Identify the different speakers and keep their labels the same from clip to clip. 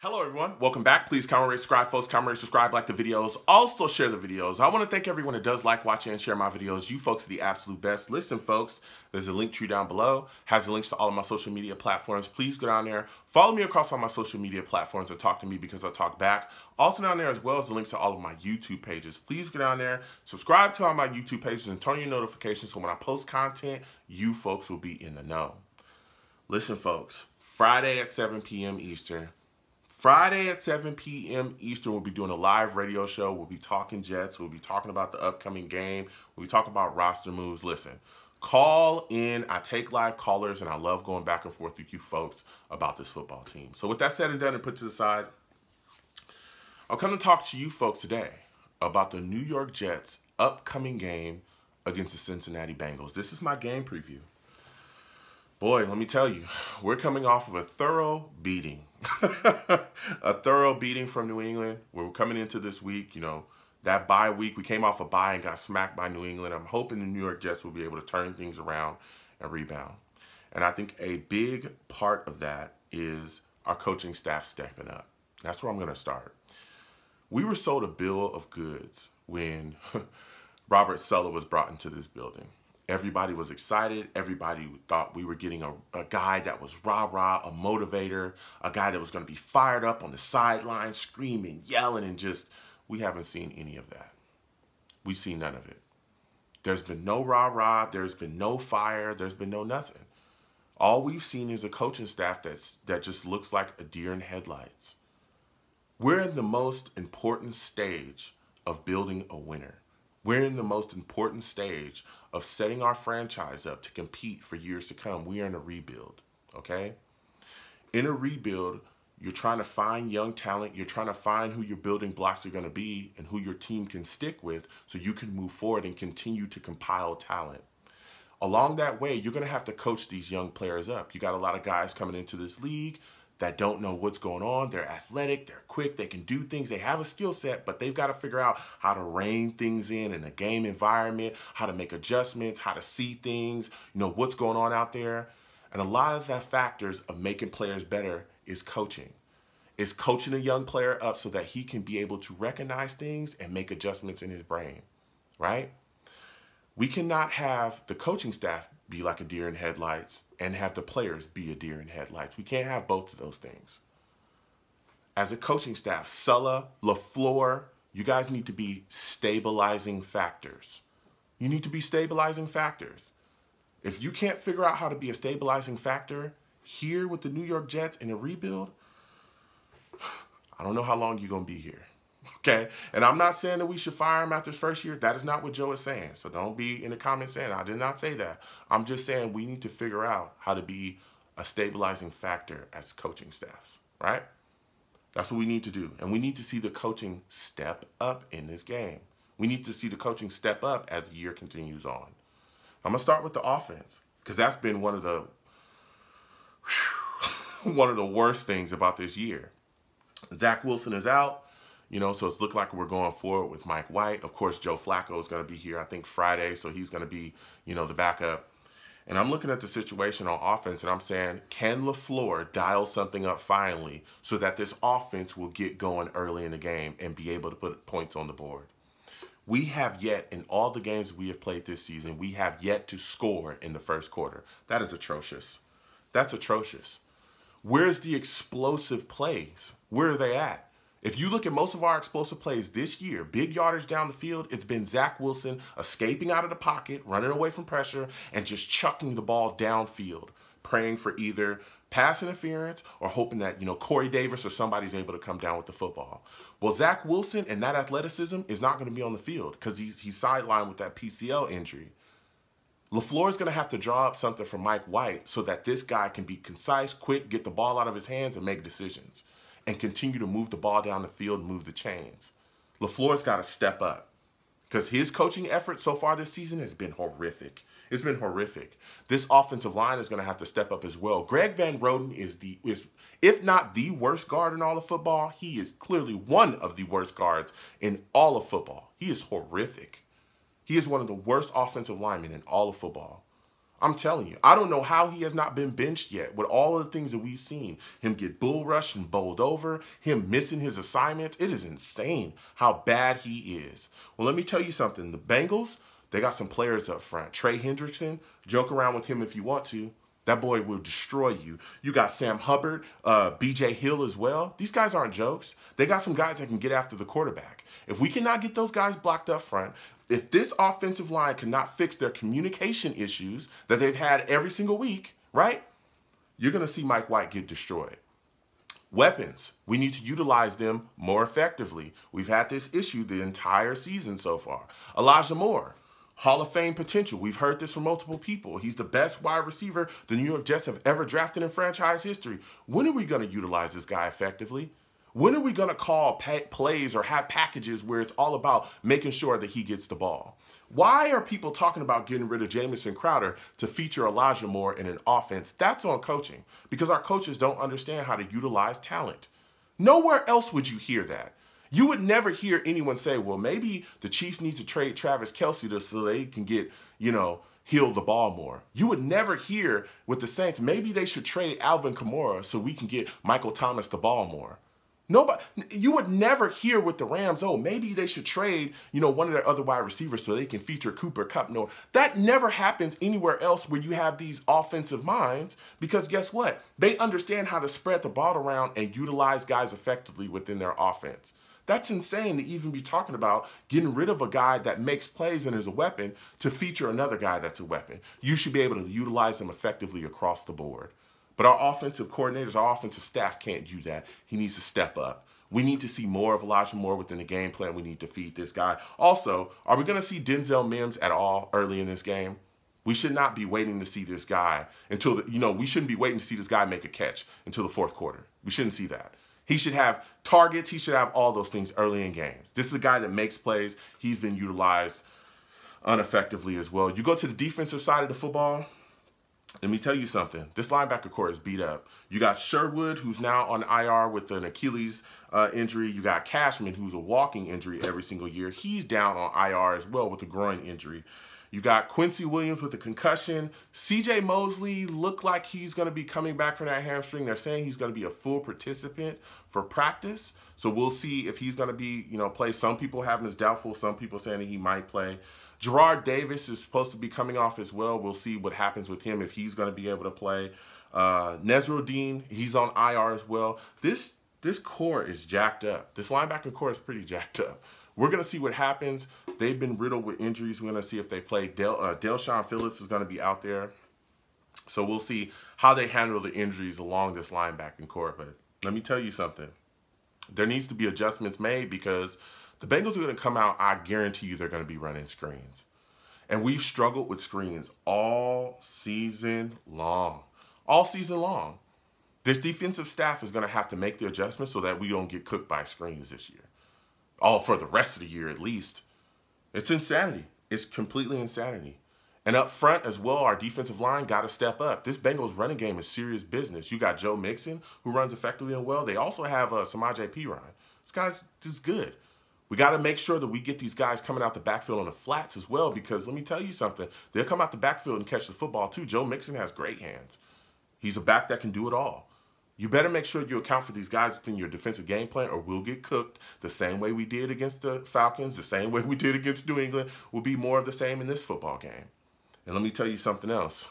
Speaker 1: Hello everyone, welcome back. Please comment, rate, subscribe, folks. Comment, rate, subscribe, like the videos. Also share the videos. I want to thank everyone that does like, watch, and share my videos. You folks are the absolute best. Listen folks, there's a link tree down below. Has the links to all of my social media platforms. Please go down there. Follow me across all my social media platforms and talk to me because I talk back. Also down there as well as the links to all of my YouTube pages. Please go down there, subscribe to all my YouTube pages and turn your notifications so when I post content, you folks will be in the know. Listen folks, Friday at 7 p.m. Eastern. Friday at 7 p.m. Eastern, we'll be doing a live radio show. We'll be talking Jets. We'll be talking about the upcoming game. We'll be talking about roster moves. Listen, call in. I take live callers, and I love going back and forth with you folks about this football team. So with that said and done and put to the side, I'll come to talk to you folks today about the New York Jets' upcoming game against the Cincinnati Bengals. This is my game preview. Boy, let me tell you, we're coming off of a thorough beating. A thorough beating from New England. We're coming into this week, that bye week. We came off a bye and got smacked by New England. I'm hoping the New York Jets will be able to turn things around and rebound. And I think a big part of that is our coaching staff stepping up. That's where I'm going to start. We were sold a bill of goods when Robert Saleh was brought into this building. Everybody was excited. Everybody thought we were getting a guy that was rah-rah, a motivator, a guy that was going to be fired up on the sideline, screaming, yelling, and we haven't seen any of that. We've seen none of it. There's been no rah-rah. There's been no fire. There's been no nothing. All we've seen is a coaching staff that just looks like a deer in headlights. We're in the most important stage of building a winner. We're in the most important stage of setting our franchise up to compete for years to come. We are in a rebuild, okay? In a rebuild, you're trying to find young talent. You're trying to find who your building blocks are going to be and who your team can stick with so you can move forward and continue to compile talent. Along that way, you're going to have to coach these young players up. You got a lot of guys coming into this league that don't know what's going on. They're athletic, they're quick, they can do things, they have a skill set, but they've got to figure out how to rein things in a game environment, how to make adjustments, how to see things, what's going on out there. And a lot of the factors of making players better is coaching. It's coaching a young player up so that he can be able to recognize things and make adjustments in his brain, right? We cannot have the coaching staff be like a deer in headlights and have the players be a deer in headlights. We can't have both of those things. As a coaching staff, Saleh, LaFleur, you guys need to be stabilizing factors. You need to be stabilizing factors. If you can't figure out how to be a stabilizing factor here with the New York Jets in a rebuild, I don't know how long you're going to be here. Okay, and I'm not saying that we should fire him after his first year. That is not what Joe is saying. So don't be in the comments saying I did not say that. I'm just saying we need to figure out how to be a stabilizing factor as coaching staffs, right? That's what we need to do. And we need to see the coaching step up in this game. We need to see the coaching step up as the year continues on. I'm going to start with the offense because that's been one of the worst things about this year. Zach Wilson is out. So it's looked like we're going forward with Mike White. Of course, Joe Flacco is going to be here, I think, Friday, so he's going to be, the backup. And I'm looking at the situation on offense, and I'm saying, can LaFleur dial something up finally so that this offense will get going early in the game and be able to put points on the board? We have yet, in all the games we have played this season, we have yet to score in the first quarter. That is atrocious. That's atrocious. Where's the explosive plays? Where are they at? If you look at most of our explosive plays this year, big yardage down the field, it's been Zach Wilson escaping out of the pocket, running away from pressure, and just chucking the ball downfield, praying for either pass interference or hoping that, Corey Davis or somebody's able to come down with the football. Well, Zach Wilson and that athleticism is not going to be on the field because he's sidelined with that PCL injury. LaFleur is going to have to draw up something for Mike White so that this guy can be concise, quick, get the ball out of his hands, and make decisions and continue to move the ball down the field and move the chains. LaFleur's got to step up because his coaching effort so far this season has been horrific. It's been horrific. This offensive line is going to have to step up as well. Greg Van Roten is if not the worst guard in all of football, he is clearly one of the worst guards in all of football. He is horrific. He is one of the worst offensive linemen in all of football. I'm telling you, I don't know how he has not been benched yet with all of the things that we've seen. Him get bull rushed and bowled over, him missing his assignments. It is insane how bad he is. Well, let me tell you something. The Bengals, they got some players up front. Trey Hendrickson, joke around with him if you want to. That boy will destroy you. You got Sam Hubbard, B.J. Hill as well. These guys aren't jokes. They got some guys that can get after the quarterback. If we cannot get those guys blocked up front, if this offensive line cannot fix their communication issues that they've had every single week, right, you're going to see Mike White get destroyed. Weapons, we need to utilize them more effectively. We've had this issue the entire season so far. Elijah Moore, Hall of Fame potential. We've heard this from multiple people. He's the best wide receiver the New York Jets have ever drafted in franchise history. When are we going to utilize this guy effectively? When are we going to call plays or have packages where it's all about making sure that he gets the ball? Why are people talking about getting rid of Jamison Crowder to feature Elijah Moore in an offense? That's on coaching, because our coaches don't understand how to utilize talent. Nowhere else would you hear that. You would never hear anyone say, well, maybe the Chiefs need to trade Travis Kelce so they can get, heal the ball more. You would never hear with the Saints, maybe they should trade Alvin Kamara so we can get Michael Thomas the ball more. Nobody, you would never hear with the Rams, oh, maybe they should trade, one of their other wide receivers so they can feature Cooper Kupp. No, that never happens anywhere else where you have these offensive minds, because guess what? They understand how to spread the ball around and utilize guys effectively within their offense. That's insane to even be talking about getting rid of a guy that makes plays and is a weapon to feature another guy that's a weapon. You should be able to utilize them effectively across the board. But our offensive coordinators, our offensive staff can't do that. He needs to step up. We need to see more of Elijah Moore within the game plan. We need to feed this guy. Also, are we going to see Denzel Mims at all early in this game? We should not be waiting to see this guy until, we shouldn't be waiting to see this guy make a catch until the fourth quarter. We shouldn't see that. He should have targets. He should have all those things early in games. This is a guy that makes plays. He's been utilized ineffectively as well. You go to the defensive side of the football, let me tell you something. This linebacker core is beat up. You got Sherwood, who's now on IR with an Achilles injury. You got Cashman, who's a walking injury every single year. He's down on IR as well with a groin injury. You got Quincy Williams with a concussion. C.J. Mosley looked like he's going to be coming back from that hamstring. They're saying he's going to be a full participant for practice. So we'll see if he's going to be, play. Some people have him as doubtful. Some people saying that he might play. Gerard Davis is supposed to be coming off as well. We'll see what happens with him, if he's going to be able to play. Nezruddin, he's on IR as well. This core is jacked up. This linebacking core is pretty jacked up. We're going to see what happens. They've been riddled with injuries. We're going to see if they play. Delshon Phillips is going to be out there. So we'll see how they handle the injuries along this linebacking core. But let me tell you something. There needs to be adjustments made, because the Bengals are going to come out, I guarantee you they're going to be running screens. And we've struggled with screens all season long. All season long. This defensive staff is going to have to make the adjustments so that we don't get cooked by screens this year. All for the rest of the year at least. It's insanity. It's completely insanity. And up front as well, our defensive line got to step up. This Bengals running game is serious business. You got Joe Mixon, who runs effectively and well. They also have Samaje Perine. This guy's just good. We got to make sure that we get these guys coming out the backfield on the flats as well, because let me tell you something. They'll come out the backfield and catch the football too. Joe Mixon has great hands. He's a back that can do it all. You better make sure you account for these guys within your defensive game plan, or we'll get cooked the same way we did against the Falcons, the same way we did against New England. Will be more of the same in this football game. And let me tell you something else.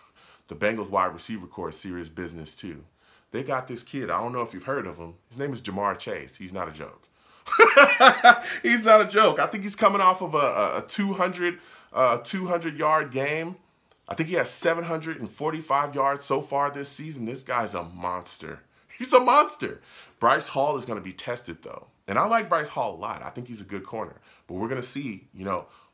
Speaker 1: The Bengals wide receiver core is serious business too. They got this kid. I don't know if you've heard of him. His name is Jamar Chase. He's not a joke. He's not a joke. I think he's coming off of a 200-yard game. I think he has 745 yards so far this season. This guy's a monster. He's a monster. Bryce Hall is going to be tested, though. And I like Bryce Hall a lot. I think he's a good corner. But we're going to see,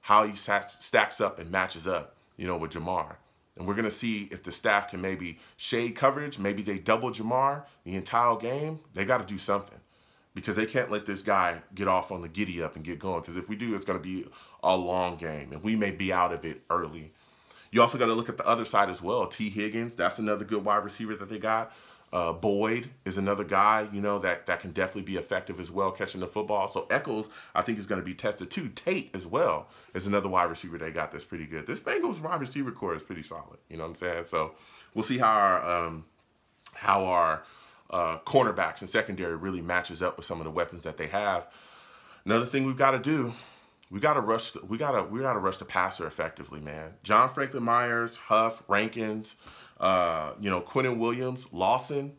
Speaker 1: how he stacks up and matches up, with Jamar. And we're going to see if the staff can maybe shade coverage. Maybe they double Jamar the entire game. They got to do something, because they can't let this guy get off on the giddy up and get going. Because if we do, it's going to be a long game, and we may be out of it early. You also got to look at the other side as well. T. Higgins, that's another good wide receiver that they got. Boyd is another guy, you know, that can definitely be effective as well catching the football. So Eccles, I think, is going to be tested too. Tate as well is another wide receiver they got that's pretty good. This Bengals wide receiver core is pretty solid. You know what I'm saying? So we'll see how our cornerbacks and secondary really matches up with some of the weapons that they have. Another thing we've got to do, we got to rush the passer effectively, man. John Franklin Myers, Huff, Rankins, you know, Quinnen Williams, Lawson.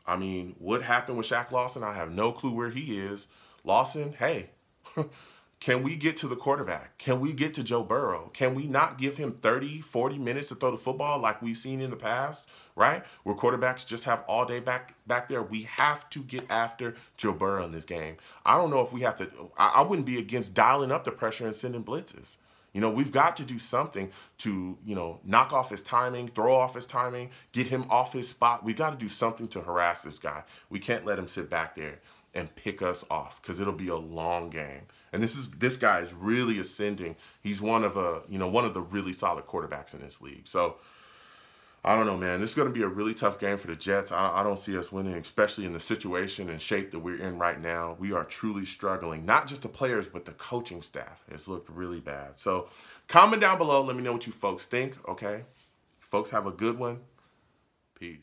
Speaker 1: I mean, what happened with Shaq Lawson? I have no clue where he is. Lawson, hey, can we get to the quarterback? Can we get to Joe Burrow? Can we not give him 30, 40 minutes to throw the football like we've seen in the past, right? Where quarterbacks just have all day back there. We have to get after Joe Burrow in this game. I don't know if we have to, I wouldn't be against dialing up the pressure and sending blitzes. You know, we've got to do something to, you know, knock off his timing, throw off his timing, get him off his spot. We've got to do something to harass this guy. We can't let him sit back there and pick us off because it'll be a long game. And this guy is really ascending. He's one of the really solid quarterbacks in this league. So I don't know, man. This is going to be a really tough game for the Jets. I don't see us winning, especially in the situation and shape that we're in right now. We are truly struggling. Not just the players, but the coaching staff has looked really bad. So comment down below. Let me know what you folks think, okay? Folks, have a good one. Peace.